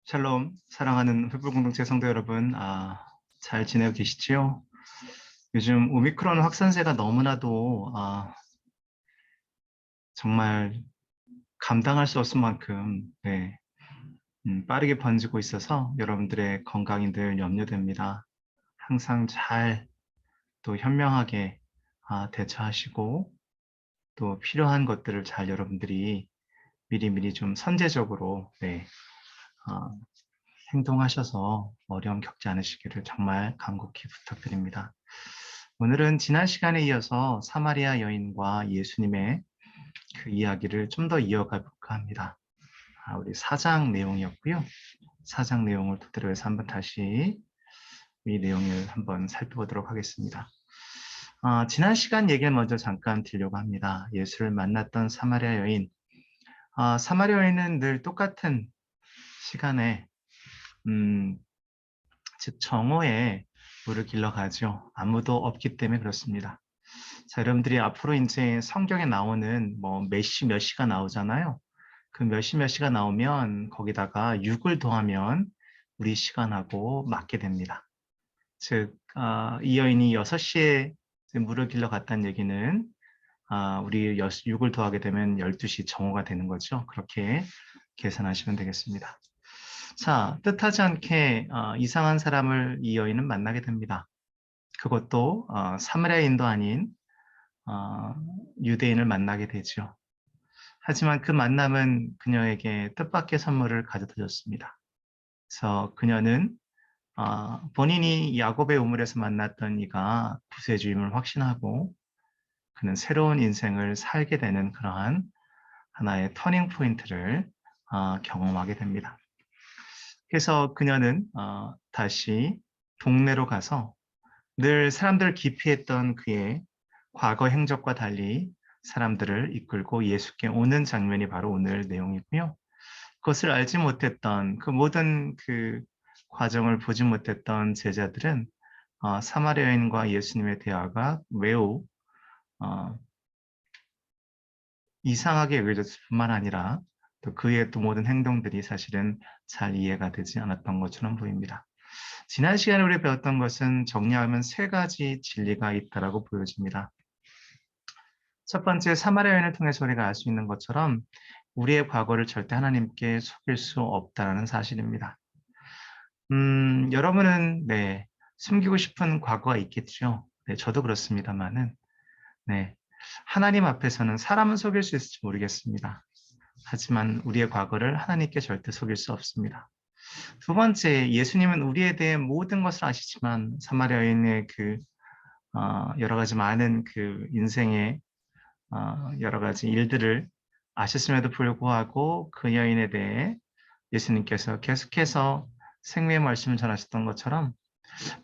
샬롬, 사랑하는 횃불 공동체 성도 여러분, 잘 지내고 계시지요? 요즘 오미크론 확산세가 너무나도 정말 감당할 수 없을 만큼 빠르게 번지고 있어서 여러분들의 건강이 늘 염려됩니다. 항상 잘 또 현명하게 대처하시고 또 필요한 것들을 잘 여러분들이 미리미리 좀 선제적으로 아, 행동하셔서 어려움 겪지 않으시기를 정말 간곡히 부탁드립니다. 오늘은 지난 시간에 이어서 사마리아 여인과 예수님의 그 이야기를 좀 더 이어가 볼까 합니다. 우리 4장 내용이었고요. 4장 내용을 토대로 해서 한번 다시 이 내용을 한번 살펴보도록 하겠습니다. 지난 시간 얘기를 먼저 잠깐 드리려고 합니다. 예수를 만났던 사마리아 여인. 사마리아 여인은 늘 똑같은 시간에 즉 정오에 물을 길러 가죠. 아무도 없기 때문에 그렇습니다. 자, 여러분들이 앞으로 이제 성경에 나오는 뭐 몇 시 몇 시가 나오잖아요. 그 몇 시 몇 시가 나오면 거기다가 6을 더하면 우리 시간하고 맞게 됩니다. 즉, 이 여인이 6시에 물을 길러 갔다는 얘기는 우리 6을 더하게 되면 12시 정오가 되는 거죠. 그렇게 계산하시면 되겠습니다. 자, 뜻하지 않게 이상한 사람을 이 여인은 만나게 됩니다. 그것도 사마리아인도 아닌 유대인을 만나게 되죠. 하지만 그 만남은 그녀에게 뜻밖의 선물을 가져다 줬습니다. 그래서 그녀는 본인이 야곱의 우물에서 만났던 이가 구세주임을 확신하고 그는 새로운 인생을 살게 되는 그러한 하나의 터닝 포인트를 경험하게 됩니다. 그래서 그녀는 다시 동네로 가서 늘 사람들을 기피했던 그의 과거 행적과 달리 사람들을 이끌고 예수께 오는 장면이 바로 오늘 내용이고요. 그것을 알지 못했던 그 모든 그 과정을 보지 못했던 제자들은 사마리아 여인과 예수님의 대화가 매우 이상하게 여겨졌을 뿐만 아니라 또 그의 또 모든 행동들이 사실은 잘 이해가 되지 않았던 것처럼 보입니다. 지난 시간에 우리 배웠던 것은 정리하면 세 가지 진리가 있다라고 보여집니다. 첫 번째, 사마리아 여인을 통해서 우리가 알 수 있는 것처럼 우리의 과거를 절대 하나님께 속일 수 없다는 사실입니다. 여러분은 숨기고 싶은 과거가 있겠죠. 네, 저도 그렇습니다만은 하나님 앞에서는 사람은 속일 수 있을지 모르겠습니다. 하지만 우리의 과거를 하나님께 절대 속일 수 없습니다. 두 번째, 예수님은 우리에 대해 모든 것을 아시지만 사마리아 여인의 그 여러 가지 많은 그 인생의 여러 가지 일들을 아셨음에도 불구하고 그 여인에 대해 예수님께서 계속해서 생명의 말씀을 전하셨던 것처럼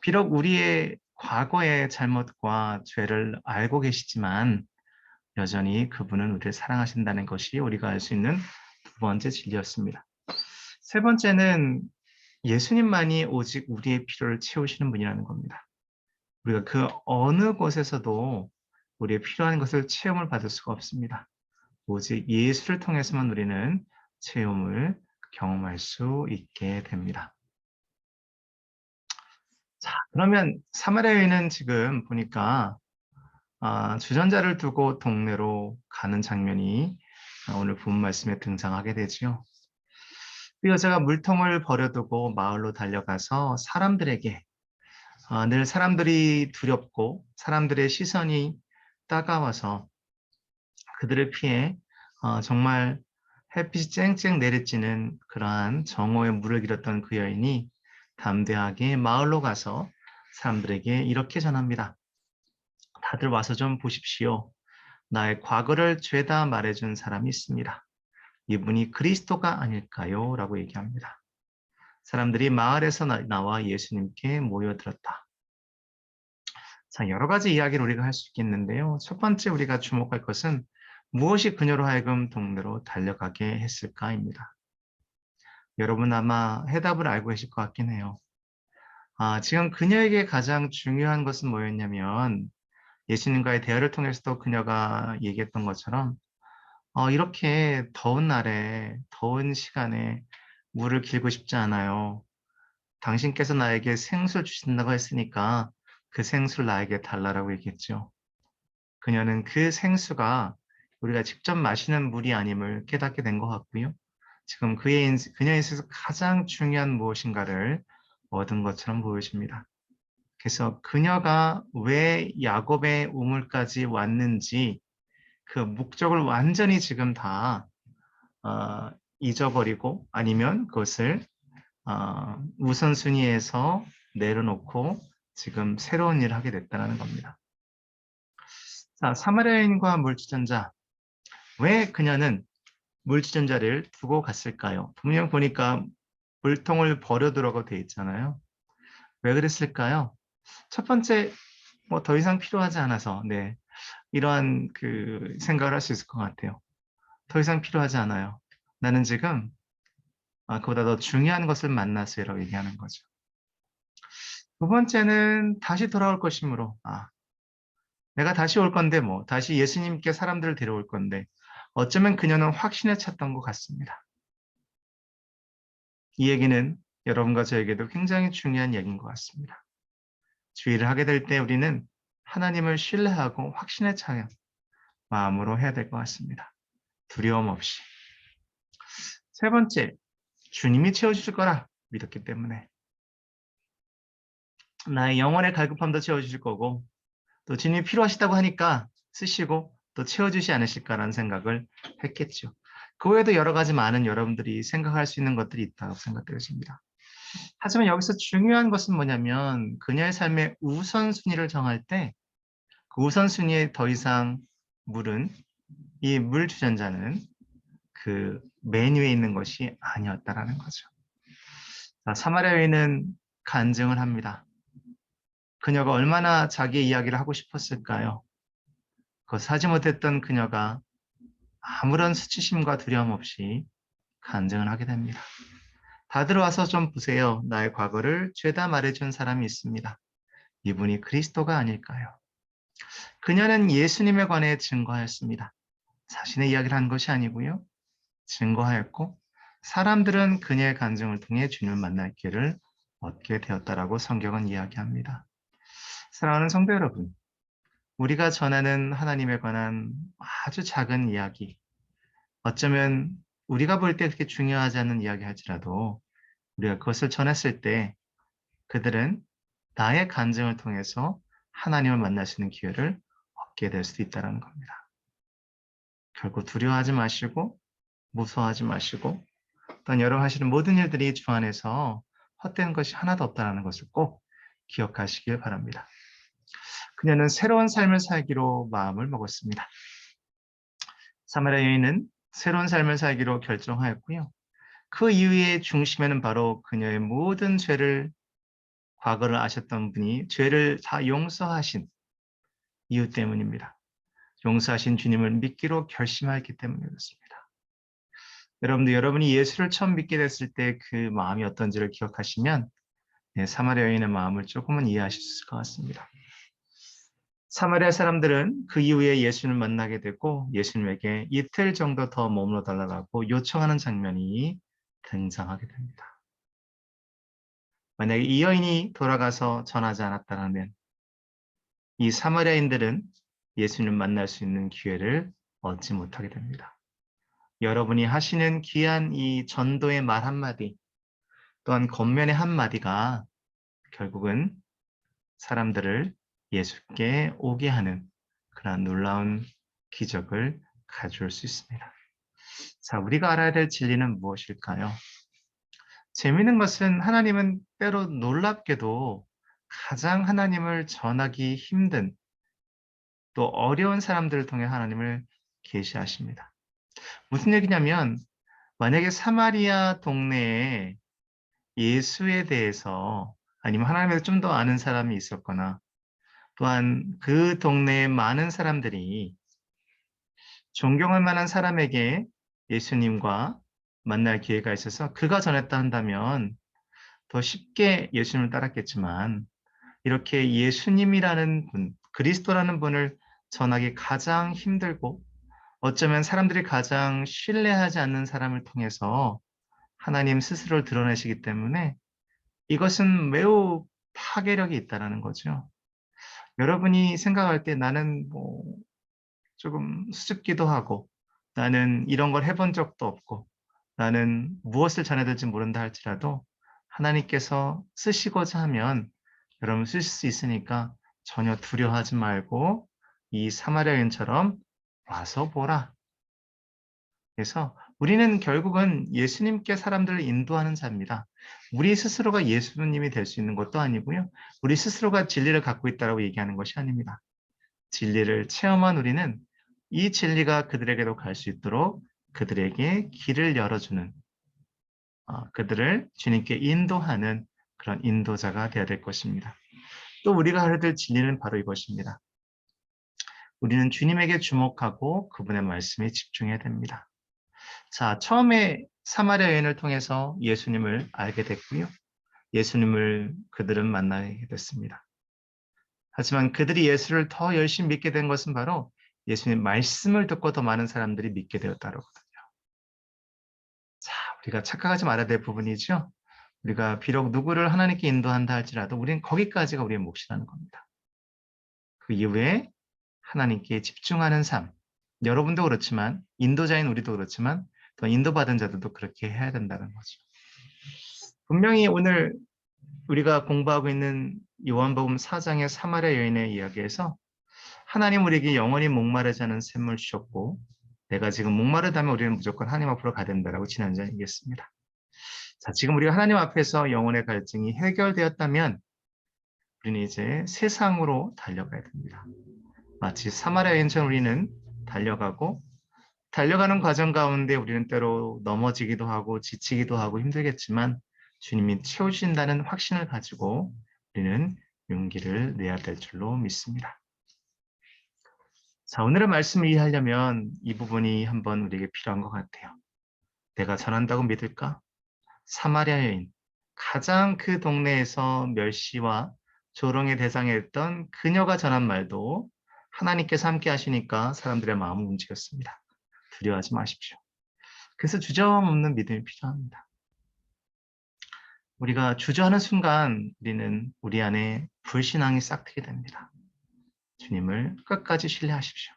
비록 우리의 과거의 잘못과 죄를 알고 계시지만 여전히 그분은 우리를 사랑하신다는 것이 우리가 알 수 있는 두 번째 진리였습니다. 세 번째는 예수님만이 오직 우리의 필요를 채우시는 분이라는 겁니다. 우리가 그 어느 곳에서도 우리의 필요한 것을 체험을 받을 수가 없습니다. 오직 예수를 통해서만 우리는 체험을 경험할 수 있게 됩니다. 자, 그러면 사마리아 여인은 지금 보니까 주전자를 두고 동네로 가는 장면이 오늘 본 말씀에 등장하게 되지요. 그 여자가 물통을 버려두고 마을로 달려가서 사람들에게 늘 사람들이 두렵고 사람들의 시선이 따가워서 그들을 피해 정말 햇빛이 쨍쨍 내리쬐는 그러한 정오에 물을 길었던 그 여인이 담대하게 마을로 가서 사람들에게 이렇게 전합니다. 다들 와서 좀 보십시오. 나의 과거를 죄다 말해준 사람이 있습니다. 이분이 그리스도가 아닐까요? 라고 얘기합니다. 사람들이 마을에서 나와 예수님께 모여들었다. 자, 여러 가지 이야기를 우리가 할 수 있겠는데요. 첫 번째 우리가 주목할 것은 무엇이 그녀로 하여금 동네로 달려가게 했을까입니다. 여러분 아마 해답을 알고 계실 것 같긴 해요. 지금 그녀에게 가장 중요한 것은 뭐였냐면 예수님과의 대화를 통해서도 그녀가 얘기했던 것처럼 이렇게 더운 날에, 더운 시간에 물을 길고 싶지 않아요. 당신께서 나에게 생수를 주신다고 했으니까 그 생수를 나에게 달라라고 얘기했죠. 그녀는 그 생수가 우리가 직접 마시는 물이 아님을 깨닫게 된 것 같고요. 지금 그녀에 있어서 가장 중요한 무엇인가를 얻은 것처럼 보여집니다. 그래서 그녀가 왜 야곱의 우물까지 왔는지 그 목적을 완전히 지금 다 잊어버리고 아니면 그것을 우선순위에서 내려놓고 지금 새로운 일을 하게 됐다는 겁니다. 자, 사마리아인과 물주전자. 왜 그녀는 물주전자를 두고 갔을까요? 분명 보니까 물통을 버려두라고 돼 있잖아요. 왜 그랬을까요? 첫 번째, 뭐 더 이상 필요하지 않아서, 네. 이러한 그 생각을 할 수 있을 것 같아요. 더 이상 필요하지 않아요. 나는 지금 그보다 더 중요한 것을 만났어요라고 얘기하는 거죠. 두 번째는 다시 돌아올 것이므로, 내가 다시 올 건데 뭐, 다시 예수님께 사람들을 데려올 건데, 어쩌면 그녀는 확신에 찼던 것 같습니다. 이 얘기는 여러분과 저에게도 굉장히 중요한 얘기인 것 같습니다. 주의를 하게 될 때 우리는 하나님을 신뢰하고 확신에 차는 마음으로 해야 될 것 같습니다. 두려움 없이. 세 번째, 주님이 채워주실 거라 믿었기 때문에 나의 영혼의 갈급함도 채워주실 거고 또 주님이 필요하시다고 하니까 쓰시고 또 채워주지 않으실까라는 생각을 했겠죠. 그 외에도 여러 가지 많은 여러분들이 생각할 수 있는 것들이 있다고 생각되어집니다. 하지만 여기서 중요한 것은 뭐냐면 그녀의 삶의 우선순위를 정할 때 그 우선순위에 더 이상 물은 이 물 주전자는 그 메뉴에 있는 것이 아니었다라는 거죠. 자, 사마리아 여인은 간증을 합니다. 그녀가 얼마나 자기의 이야기를 하고 싶었을까요? 그것을 하지 못했던 그녀가 아무런 수치심과 두려움 없이 간증을 하게 됩니다. 다들 와서 좀 보세요. 나의 과거를 죄다 말해준 사람이 있습니다. 이분이 그리스도가 아닐까요? 그녀는 예수님에 관해 증거하였습니다. 자신의 이야기를 한 것이 아니고요. 증거하였고 사람들은 그녀의 간증을 통해 주님을 만날 기회를 얻게 되었다라고 성경은 이야기합니다. 사랑하는 성도 여러분, 우리가 전하는 하나님에 관한 아주 작은 이야기, 어쩌면 우리가 볼 때 그렇게 중요하지 않은 이야기 할지라도 우리가 그것을 전했을 때 그들은 나의 간증을 통해서 하나님을 만날 수 있는 기회를 얻게 될 수도 있다는 겁니다. 결코 두려워하지 마시고 무서워하지 마시고 또한 여러분 하시는 모든 일들이 주 안에서 헛된 것이 하나도 없다는 것을 꼭 기억하시길 바랍니다. 그녀는 새로운 삶을 살기로 마음을 먹었습니다. 사마리아 여인은 새로운 삶을 살기로 결정하였고요. 그 이유의 중심에는 바로 그녀의 모든 죄를 과거를 아셨던 분이 죄를 다 용서하신 이유 때문입니다. 용서하신 주님을 믿기로 결심하였기 때문에 그렇습니다. 여러분도 여러분이 예수를 처음 믿게 됐을 때 그 마음이 어떤지를 기억하시면 사마리아 여인의 마음을 조금은 이해하실 수 있을 것 같습니다. 사마리아 사람들은 그 이후에 예수님을 만나게 되고 예수님에게 이틀 정도 더 머물러 달라고 요청하는 장면이 등장하게 됩니다. 만약에 이 여인이 돌아가서 전하지 않았다면 이 사마리아인들은 예수님을 만날 수 있는 기회를 얻지 못하게 됩니다. 여러분이 하시는 귀한 이 전도의 말 한마디 또한 겉면의 한마디가 결국은 사람들을 예수께 오게 하는 그러한 놀라운 기적을 가져올 수 있습니다. 자, 우리가 알아야 될 진리는 무엇일까요? 재미있는 것은 하나님은 때로 놀랍게도 가장 하나님을 전하기 힘든 또 어려운 사람들을 통해 하나님을 계시하십니다. 무슨 얘기냐면 만약에 사마리아 동네에 예수에 대해서 아니면 하나님에 대해서 좀 더 아는 사람이 있었거나 또한 그 동네의 많은 사람들이 존경할 만한 사람에게 예수님과 만날 기회가 있어서 그가 전했다 한다면 더 쉽게 예수님을 따랐겠지만 이렇게 예수님이라는 분, 그리스도라는 분을 전하기 가장 힘들고 어쩌면 사람들이 가장 신뢰하지 않는 사람을 통해서 하나님 스스로를 드러내시기 때문에 이것은 매우 파괴력이 있다라는 거죠. 여러분이 생각할 때 나는 뭐 조금 수줍기도 하고 나는 이런 걸 해본 적도 없고 나는 무엇을 전해야 될지 모른다 할지라도 하나님께서 쓰시고자 하면 여러분 쓰실 수 있으니까 전혀 두려워하지 말고 이 사마리아 여인처럼 와서 보라. 그래서 우리는 결국은 예수님께 사람들을 인도하는 자입니다. 우리 스스로가 예수님이 될 수 있는 것도 아니고요. 우리 스스로가 진리를 갖고 있다고 얘기하는 것이 아닙니다. 진리를 체험한 우리는 이 진리가 그들에게도 갈 수 있도록 그들에게 길을 열어주는, 그들을 주님께 인도하는 그런 인도자가 되어야 될 것입니다. 또 우리가 하려야 될 진리는 바로 이것입니다. 우리는 주님에게 주목하고 그분의 말씀에 집중해야 됩니다. 자, 처음에 사마리아 여인을 통해서 예수님을 알게 됐고요. 예수님을 그들은 만나게 됐습니다. 하지만 그들이 예수를 더 열심히 믿게 된 것은 바로 예수님 말씀을 듣고 더 많은 사람들이 믿게 되었다거든요. 자, 우리가 착각하지 말아야 될 부분이죠. 우리가 비록 누구를 하나님께 인도한다 할지라도 우리는 거기까지가 우리의 몫이라는 겁니다. 그 이후에 하나님께 집중하는 삶. 여러분도 그렇지만 인도자인 우리도 그렇지만 더 인도받은 자들도 그렇게 해야 된다는 거죠. 분명히 오늘 우리가 공부하고 있는 요한복음 4장의 사마리아 여인의 이야기에서 하나님 우리에게 영원히 목마르지 않은 샘물 주셨고 내가 지금 목마르다면 우리는 무조건 하나님 앞으로 가야 된다라고 지난주에 얘기했습니다. 자, 지금 우리가 하나님 앞에서 영혼의 갈증이 해결되었다면 우리는 이제 세상으로 달려가야 됩니다. 마치 사마리아 여인처럼 우리는 달려가는 과정 가운데 우리는 때로 넘어지기도 하고 지치기도 하고 힘들겠지만 주님이 채우신다는 확신을 가지고 우리는 용기를 내야 될 줄로 믿습니다. 자, 오늘의 말씀을 이해하려면 이 부분이 한번 우리에게 필요한 것 같아요. 내가 전한다고 믿을까? 사마리아 여인, 가장 그 동네에서 멸시와 조롱의 대상이었던 그녀가 전한 말도 하나님께서 함께 하시니까 사람들의 마음을 움직였습니다. 두려워하지 마십시오. 그래서 주저없는 믿음이 필요합니다. 우리가 주저하는 순간 우리는 우리 안에 불신앙이 싹트게 됩니다. 주님을 끝까지 신뢰하십시오.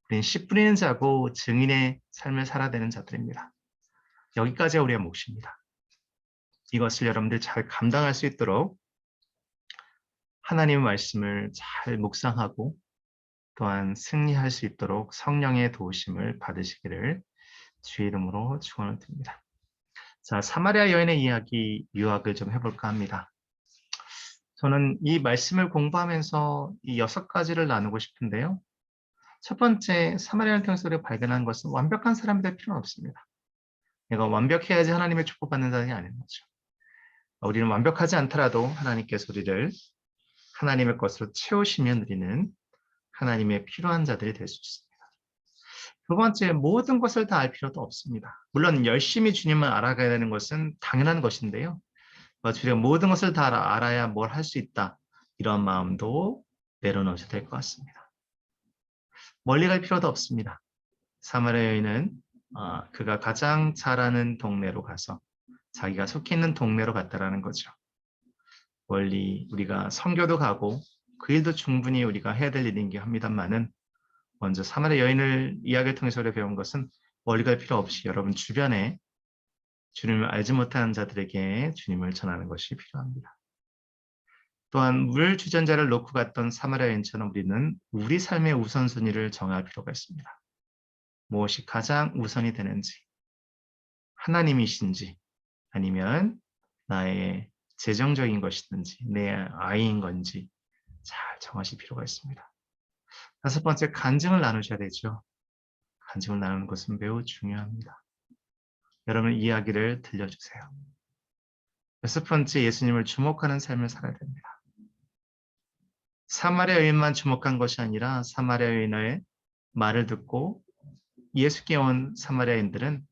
우리는 씨 뿌리는 자고 증인의 삶을 살아야 되는 자들입니다. 여기까지가 우리의 몫입니다. 이것을 여러분들 잘 감당할 수 있도록 하나님의 말씀을 잘 묵상하고 또한 승리할 수 있도록 성령의 도우심을 받으시기를 주의 이름으로 축원을 드립니다. 자, 사마리아 여인의 이야기 요약을 좀 해볼까 합니다. 저는 이 말씀을 공부하면서 이 6가지를 나누고 싶은데요. 첫 번째, 사마리아를 통해서 우리가 발견한 것은 완벽한 사람이 될 필요는 없습니다. 내가 완벽해야지 하나님의 축복받는 자들이 아닌 거죠. 우리는 완벽하지 않더라도 하나님께서 우리를 하나님의 것으로 채우시면 우리는 하나님의 필요한 자들이 될 수 있습니다. 두 번째, 모든 것을 다 알 필요도 없습니다. 물론 열심히 주님을 알아가야 되는 것은 당연한 것인데요. 우리가 모든 것을 다 알아야 뭘 할 수 있다. 이런 마음도 내려놓으셔야 될 것 같습니다. 멀리 갈 필요도 없습니다. 사마리아 여인은 그가 가장 잘 아는 동네로 가서 자기가 속해 있는 동네로 갔다라는 거죠. 멀리 우리가 선교도 가고 그 일도 충분히 우리가 해야 될 일인 게 합니다만은 먼저 사마리아 여인을 이야기를 통해서 우리가 배운 것은 멀리 갈 필요 없이 여러분 주변에 주님을 알지 못하는 자들에게 주님을 전하는 것이 필요합니다. 또한 물 주전자를 놓고 갔던 사마리아 여인처럼 우리는 우리 삶의 우선순위를 정할 필요가 있습니다. 무엇이 가장 우선이 되는지, 하나님이신지 아니면 나의 재정적인 것이든지 내 아이인 건지 잘 정하실 필요가 있습니다. 다섯 번째, 간증을 나누셔야 되죠. 간증을 나누는 것은 매우 중요합니다. 여러분 이야기를 들려주세요. 여섯 번째, 예수님을 주목하는 삶을 살아야 됩니다. 사마리아 여인만 주목한 것이 아니라 사마리아 여인의 말을 듣고 예수께 온 사마리아인들은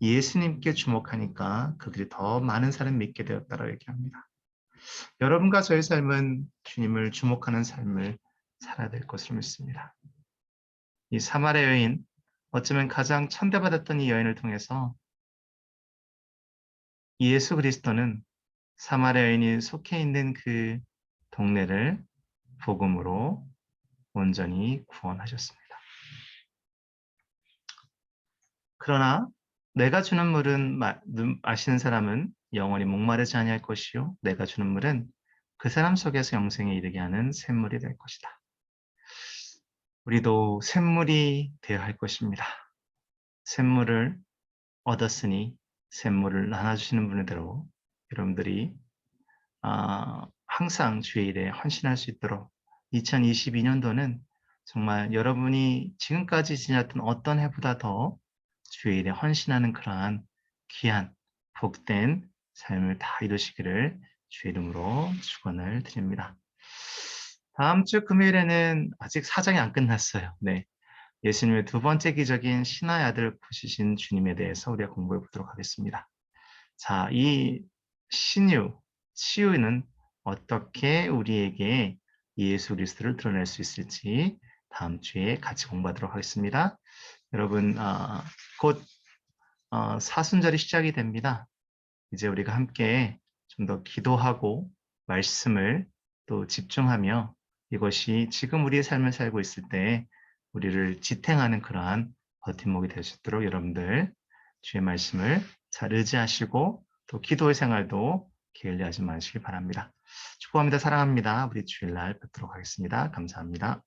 예수님께 주목하니까 그들이 더 많은 사람을 믿게 되었다고 얘기합니다. 여러분과 저의 삶은 주님을 주목하는 삶을 살아야 될 것으로 믿습니다. 이 사마리아 여인, 어쩌면 가장 천대받았던 이 여인을 통해서 예수 그리스도는 사마리아 여인이 속해 있는 그 동네를 복음으로 온전히 구원하셨습니다. 그러나 내가 주는 물은 마시는 사람은 영원히 목마르지 아니할 것이요 내가 주는 물은 그 사람 속에서 영생에 이르게 하는 샘물이 될 것이다. 우리도 샘물이 되어야 할 것입니다. 샘물을 얻었으니 샘물을 나눠주시는 분대로 여러분들이 항상 주의 일에 헌신할 수 있도록 2022년도는 정말 여러분이 지금까지 지났던 어떤 해보다 더 주의 일에 헌신하는 그러한 귀한 복된 삶을 다 이루시기를 주의 이름으로 축원을 드립니다. 다음 주 금요일에는 아직 사장이 안 끝났어요. 네, 예수님의 두 번째 기적인 신하의 아들 보시신 주님에 대해서 우리가 공부해 보도록 하겠습니다. 자, 이 신유, 치유는 어떻게 우리에게 예수 그리스도를 드러낼 수 있을지 다음 주에 같이 공부하도록 하겠습니다. 여러분, 곧 사순절이 시작이 됩니다. 이제 우리가 함께 좀 더 기도하고 말씀을 또 집중하며 이것이 지금 우리의 삶을 살고 있을 때 우리를 지탱하는 그러한 버팀목이 될 수 있도록 여러분들 주의 말씀을 잘 의지하시고 또 기도의 생활도 게을리하지 마시기 바랍니다. 축복합니다. 사랑합니다. 우리 주일날 뵙도록 하겠습니다. 감사합니다.